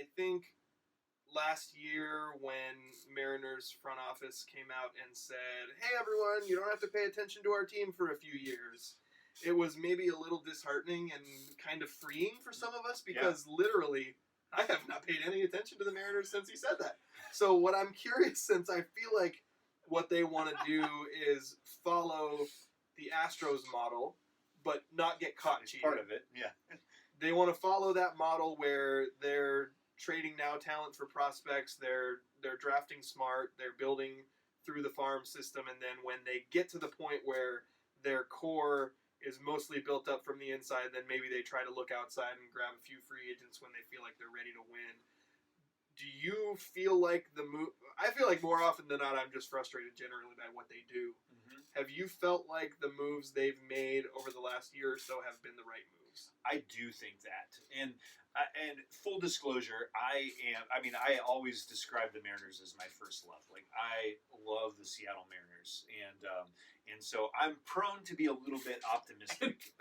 I think last year when Mariners front office came out and said, hey everyone, you don't have to pay attention to our team for a few years, it was maybe a little disheartening and kind of freeing for some of us because literally I have not paid any attention to the Mariners since he said that. So what I'm curious, since I feel like what they want to do is follow the Astros model but not get caught cheating. Part of it, yeah. They want to follow that model where they're trading now talent for prospects, they're drafting smart, they're building through the farm system, and then when they get to the point where their core is mostly built up from the inside, then maybe they try to look outside and grab a few free agents when they feel like they're ready to win. Do you feel like the move... I feel like more often than not I'm just frustrated generally by what they do. Mm-hmm. Have you felt like the moves they've made over the last year or so have been the right moves? I do think that. And full disclosure, I always describe the Mariners as my first love. Like, I love the Seattle Mariners. And so I'm prone to be a little bit optimistic.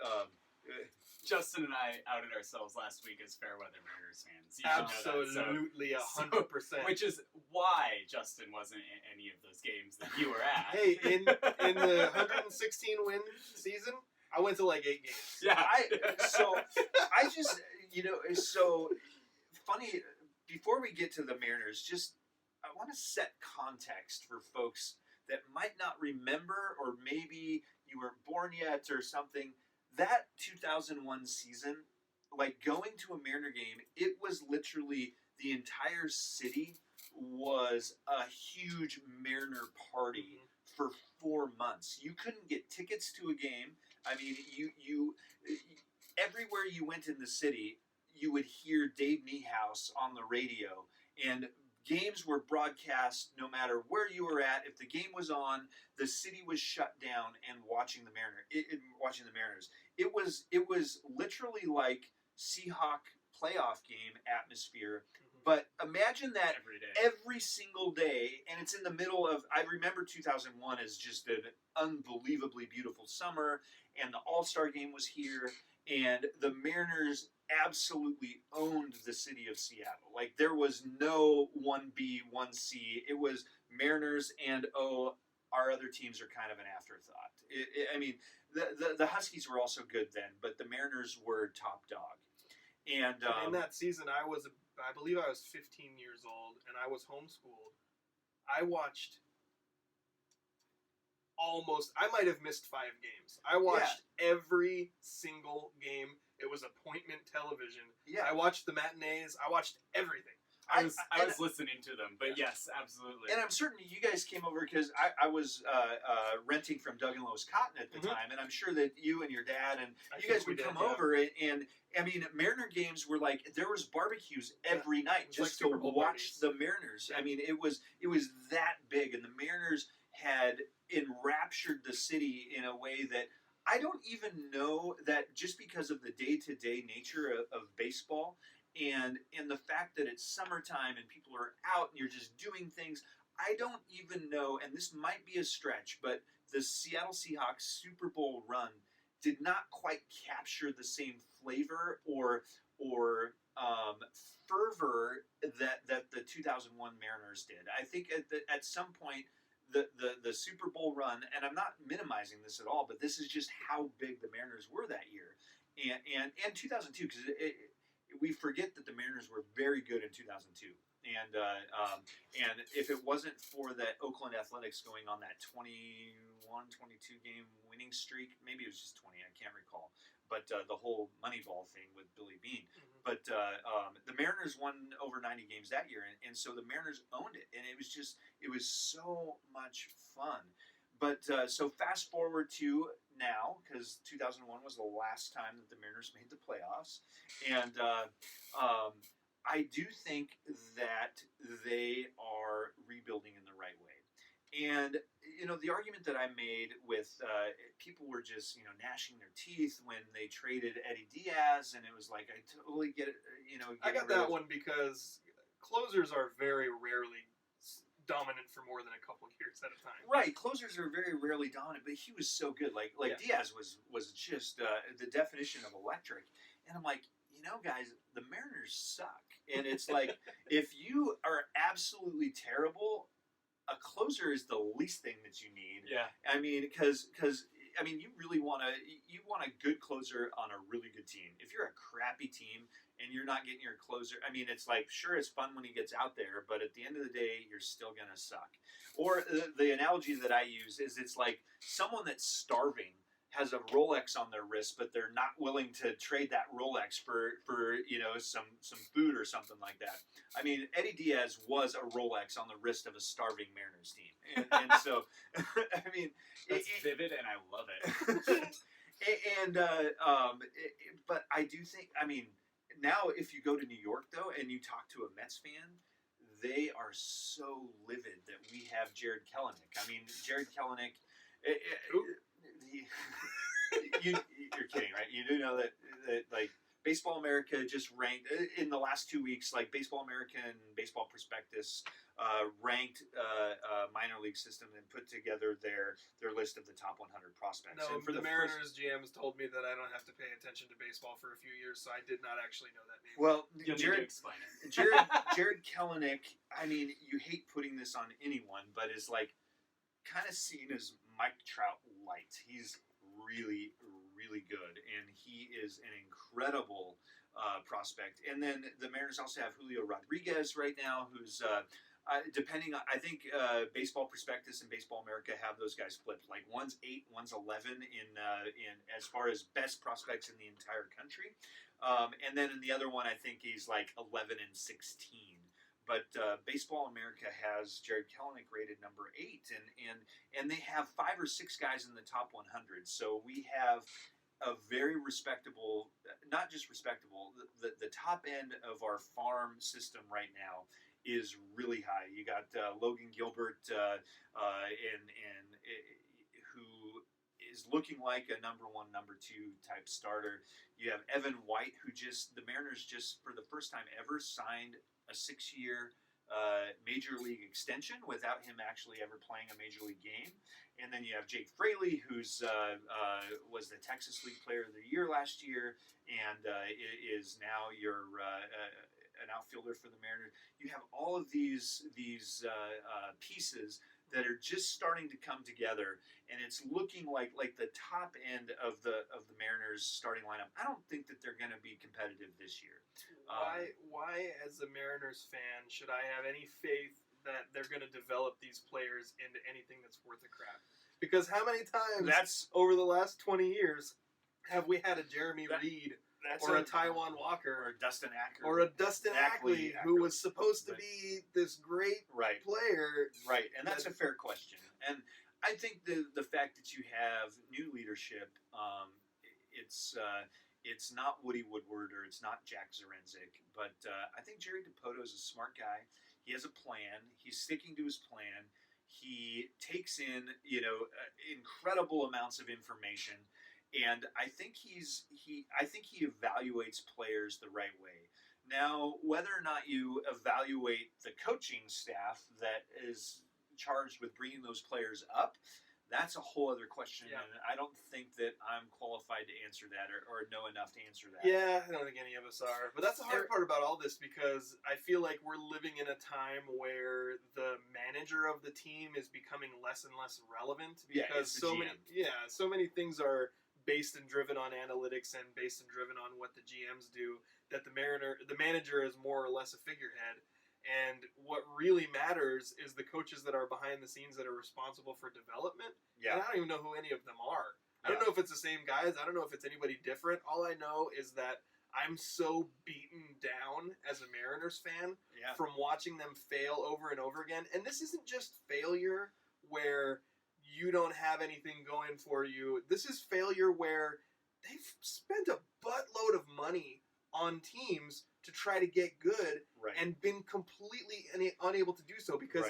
Justin and I outed ourselves last week as Fairweather Mariners fans. Absolutely, 100%. Which is why Justin wasn't in any of those games that you were at. Hey, in the 116 win season, I went to like 8 games. Yeah. So funny, before we get to the Mariners, I want to set context for folks that might not remember, or maybe you weren't born yet or something. That 2001 season, like going to a Mariner game, it was literally the entire city was a huge Mariner party for 4 months. You couldn't get tickets to a game. I mean, you everywhere you went in the city, you would hear Dave Niehaus on the radio, and games were broadcast no matter where you were at. If the game was on, the city was shut down and watching the Mariners. It was literally like Seahawk playoff game atmosphere. But imagine that every single day, and it's in the middle of, I remember 2001 as just an unbelievably beautiful summer, and the All-Star game was here, and the Mariners absolutely owned the city of Seattle. Like, there was no 1B, 1C. It was Mariners and, our other teams are kind of an afterthought. The Huskies were also good then, but the Mariners were top dog. And in that season, I believe I was 15 years old, and I was homeschooled. I watched I might have missed 5 games. I watched every single game. It was appointment television. Yeah. I watched the matinees. I watched everything. I was listening to them, but yes, absolutely. And I'm certain you guys came over because I was renting from Doug and Lois Cotton at the time, and I'm sure that you and your dad and you guys would come over, and I mean, Mariner games were like, there was barbecues every night just to watch the Mariners. I mean, it was that big, and the Mariners had enraptured the city in a way that I don't even know, that just because of the day-to-day nature of baseball, and the fact that it's summertime and people are out and you're just doing things, I don't even know, and this might be a stretch, but the Seattle Seahawks Super Bowl run did not quite capture the same flavor or fervor that the 2001 Mariners did. I think at some point the Super Bowl run, and I'm not minimizing this at all, but this is just how big the Mariners were that year, and 2002, because we forget that the Mariners were very good in 2002. And if it wasn't for that Oakland Athletics going on that 21-22 game winning streak, maybe it was just 20, I can't recall. But the whole Moneyball thing with Billy Beane. But the Mariners won over 90 games that year, and so the Mariners owned it. And it was so much fun. But so fast forward to now, because 2001 was the last time that the Mariners made the playoffs. And I do think that they are rebuilding in the right way. And, the argument that I made with people were just, gnashing their teeth when they traded Eddie Diaz, and it was like, I totally get it, I got that one because closers are very rarely dominant for more than a couple of years at a time. Right, closers are very rarely dominant, but he was so good. Like Diaz was just the definition of electric. And I'm like, guys, the Mariners suck. And it's like, if you are absolutely terrible, a closer is the least thing that you need. Yeah. I mean, because you really want a good closer on a really good team. If you're a crappy team and you're not getting your closer, I mean, it's like, sure, it's fun when he gets out there, but at the end of the day, you're still gonna suck. Or the analogy that I use is, it's like someone that's starving has a Rolex on their wrist, but they're not willing to trade that Rolex for some food or something like that. I mean, Eddie Diaz was a Rolex on the wrist of a starving Mariners team, and so I mean, That's vivid, and I love it. But I do think, I mean, now if you go to New York though, and you talk to a Mets fan, they are so livid that we have Jared Kelenic. I mean, Jared Kelenic. You're kidding, right? You do know that like Baseball America just ranked in the last 2 weeks, like Baseball America and Baseball Prospectus ranked minor league system and put together their list of the top 100 prospects. No, and for the Mariners GMs told me that I don't have to pay attention to baseball for a few years, so I did not actually know that name. Well, You'll need to explain it. Jared Kelenic, I mean, you hate putting this on anyone, but is like kind of seen as Mike Trout light. He's really, really good, and he is an incredible prospect. And then the Mariners also have Julio Rodriguez right now, who's depending on, I think Baseball Prospectus and Baseball America have those guys flipped. Like one's 8, one's 11 in as far as best prospects in the entire country, and then in the other one, I think he's like 11 and 16. But Baseball America has Jared Kelenic rated number 8, and they have 5 or 6 guys in the top 100. So we have a very respectable, not just respectable, the top end of our farm system right now is really high. You got Logan Gilbert, and who is looking like a number 1, number 2 type starter. You have Evan White, who the Mariners just for the first time ever signed a 6-year major league extension without him actually ever playing a major league game. And then you have Jake Fraley, who's was the Texas League Player of the Year last year, and is now an outfielder for the Mariners. You have all of these pieces that are just starting to come together, and it's looking like the top end of the Mariners starting lineup. I don't think that they're going to be competitive this year. Why, as a Mariners fan, should I have any faith that they're going to develop these players into anything that's worth a crap? Because how many times over the last 20 years have we had a Jeremy Reed or a Taijuan Walker or a Dustin Acker or a Dustin Ackley who was supposed to be this great player? Right, and that's a fair question. And I think the fact that you have new leadership, it's not Woody Woodward or it's not Jack Zarenzik, but I think Jerry Dipoto is a smart guy. He has a plan. He's sticking to his plan. He takes in incredible amounts of information, and I think he evaluates players the right way. Now, whether or not you evaluate the coaching staff that is charged with bringing those players up, that's a whole other question, and I don't think that I'm qualified to answer that or know enough to answer that. Yeah, I don't think any of us are. But that's the hard part about all this, because I feel like we're living in a time where the manager of the team is becoming less and less relevant, because so many things are based and driven on analytics and based and driven on what the GMs do, that the manager is more or less a figurehead. And what really matters is the coaches that are behind the scenes that are responsible for development. Yeah. And I don't even know who any of them are. I don't know if it's the same guys. I don't know if it's anybody different. All I know is that I'm so beaten down as a Mariners fan from watching them fail over and over again. And this isn't just failure where you don't have anything going for you. This is failure where they've spent a buttload of money on teams to try to get good and been completely unable to do so, because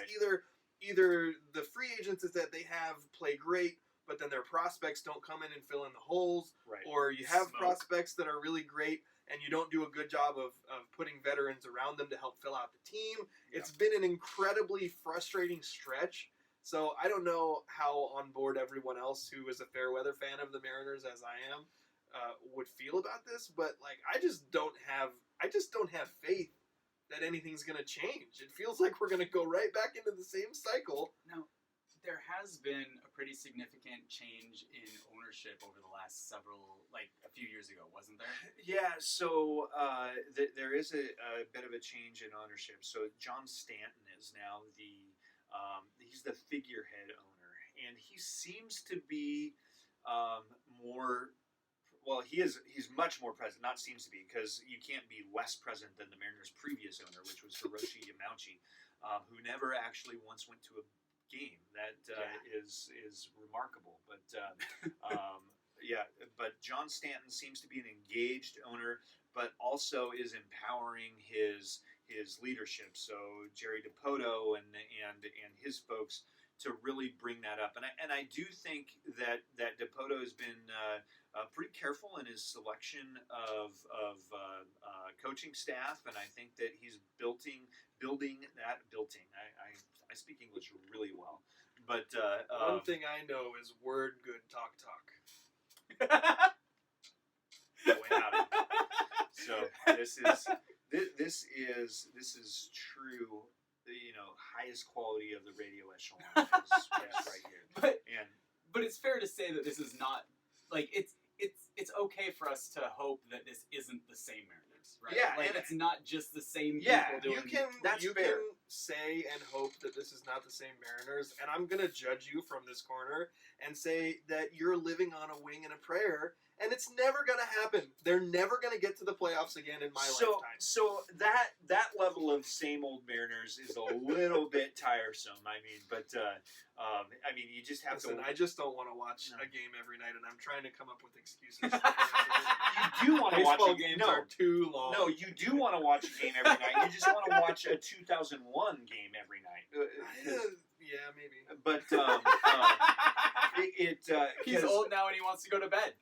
either the free agents that they have play great, but then their prospects don't come in and fill in the holes, or you have prospects that are really great and you don't do a good job of putting veterans around them to help fill out the team. It's been an incredibly frustrating stretch. So I don't know how on board everyone else who is a fair weather fan of the Mariners, as I am, would feel about this, but like I just don't have faith that anything's going to change. It feels like we're going to go right back into the same cycle. Now, there has been a pretty significant change in ownership over the last a few years ago, wasn't there? Yeah, so there is a bit of a change in ownership. So John Stanton is now he's the figurehead owner, and he seems to be more. Well, he's much more present. Not seems to be, because you can't be less present than the Mariners' previous owner, which was Hiroshi Yamauchi, who never actually once went to a game. That is remarkable. But but John Stanton seems to be an engaged owner, but also is empowering his leadership. So Jerry DiPoto and his folks to really bring that up. And I do think that DiPoto has been pretty careful in his selection of coaching staff, and I think that he's building. I speak English really well, but one thing I know is word good talk. Howdy. So this is true. Highest quality of the radio echelon is right here. But it's fair to say that this is not it's okay for us to hope that this isn't the same Mariners, right? Yeah, like and it's not just the same Yeah, people doing. You can say and hope that this is not the same Mariners, and I'm gonna judge you from this corner and say that you're living on a wing and a prayer, and it's never gonna happen. They're never gonna get to the playoffs again in my lifetime. So that level of same old Mariners is a little bit tiresome. I mean, but you just have Listen, to. I just don't want to watch a game every night, and I'm trying to come up with excuses. You do want to watch Baseball a games no, are too long. No, you do want to watch a game every night. You just want to watch a 2001 game every night. Yeah, maybe. But He's 'cause- old now and he wants to go to bed.